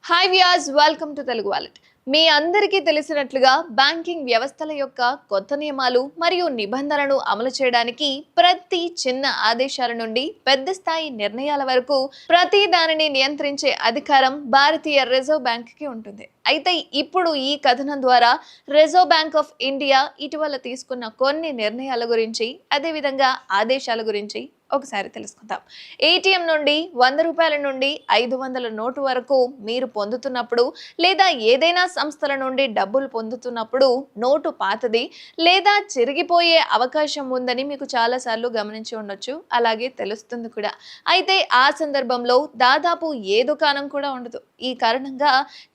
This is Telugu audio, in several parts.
Hi viewers, welcome to Telugu wallet. మీ అందరికీ తెలిసినట్లుగా బ్యాంకింగ్ వ్యవస్థల యొక్క కొత్త నియమాలు మరియు నిబంధనలను అమలు చేయడానికి ప్రతి చిన్న ఆదేశాల నుండి పెద్ద స్థాయి నిర్ణయాల వరకు ప్రతి దానిని నియంత్రించే అధికారం భారతీయ రిజర్వ్ బ్యాంక్కి ఉంటుంది. అయితే ఇప్పుడు ఈ కథనం ద్వారా రిజర్వ్ బ్యాంక్ ఆఫ్ ఇండియా ఇటీవల తీసుకున్న కొన్ని నిర్ణయాల గురించి, అదేవిధంగా ఆదేశాల గురించి ఒకసారి తెలుసుకుందాం. ఏటీఎం నుండి 100 రూపాయల నుండి 500 నోటు వరకు మీరు పొందుతున్నప్పుడు, లేదా ఏదైనా సంస్థల నుండి డబ్బులు పొందుతున్నప్పుడు నోటు పాతది లేదా చిరిగిపోయే అవకాశం ఉందని మీకు చాలాసార్లు గమనించి ఉండొచ్చు, అలాగే తెలుస్తుంది కూడా. అయితే ఆ సందర్భంలో దాదాపు ఏ దుకాణం కూడా ఉండదు. ఈ కారణంగా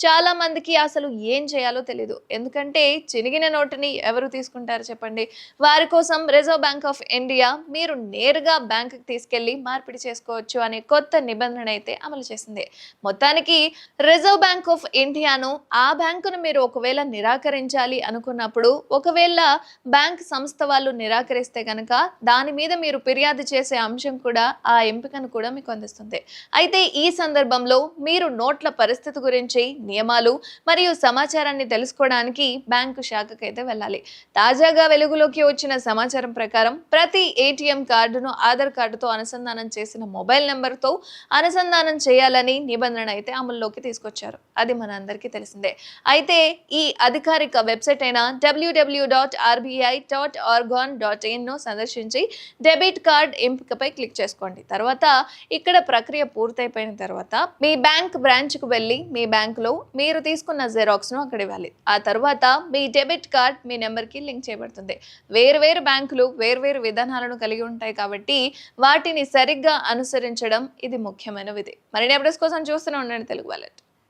చాలా మందికి అసలు ఏం చేయాలో తెలియదు. ఎందుకంటే చినిగిన నోటుని ఎవరు తీసుకుంటారు చెప్పండి? వారి కోసం రిజర్వ్ బ్యాంక్ ఆఫ్ ఇండియా మీరు నేరుగా బ్యాంకుకి తీసుకెళ్లి మార్పిడి చేసుకోవచ్చు అనే కొత్త నిబంధన అయితే అమలు చేసింది. మొత్తానికి రిజర్వ్ బ్యాంక్ ఆఫ్ ఇండియాను ఆ బ్యాంకును మీరు ఒకవేళ నిరాకరించాలి అనుకున్నప్పుడు, ఒకవేళ బ్యాంక్ సంస్థ వాళ్ళు నిరాకరిస్తే కనుక దాని మీద మీరు ఫిర్యాదు చేసే అంశం కూడా, ఆ ఎంపికను కూడా మీకు అందిస్తుంది. అయితే ఈ సందర్భంలో మీరు నోట్ల పరిస్థితి గురించి, నియమాలు మరియు సమాచారాన్ని తెలుసుకోవడానికి బ్యాంకు శాఖకైతే వెళ్ళాలి. తాజాగా వెలుగులోకి వచ్చిన సమాచారం ప్రకారం ప్రతి ఏటీఎం కార్డును ఆధార్ కార్డుతో అనుసంధానం చేసిన మొబైల్ నెంబర్తో అనుసంధానం చేయాలని నిబంధన అయితే అమల్లోకి తీసుకొచ్చారు. అది మన అందరికీ తెలిసిందే. అయితే ఈ అధికారిక వెబ్సైట్ అయిన www.rbi.org.in ను సందర్శించి డెబిట్ కార్డ్ ఎంపికపై క్లిక్ చేసుకోండి. తర్వాత ఇక్కడ ప్రక్రియ పూర్తయిపోయిన తర్వాత మీ బ్యాంక్ బ్రాంచ్కు వెళ్ళి మీ బ్యాంకులో మీరు తీసుకున్న జెరాక్స్ను అక్కడ ఇవ్వాలి. ఆ తర్వాత మీ డెబిట్ కార్డ్ మీ నెంబర్కి లింక్ చేయబడుతుంది. వేరు బ్యాంకులు వేర్వేరు విధానాలను కలిగి ఉంటాయి కాబట్టి వాటిని సరిగ్గా అనుసరించడం ఇది ముఖ్యమైన విధి. మరిన్ని అప్డేట్స్ కోసం చూస్తూనే ఉండండి తెలుగు వాలెట్.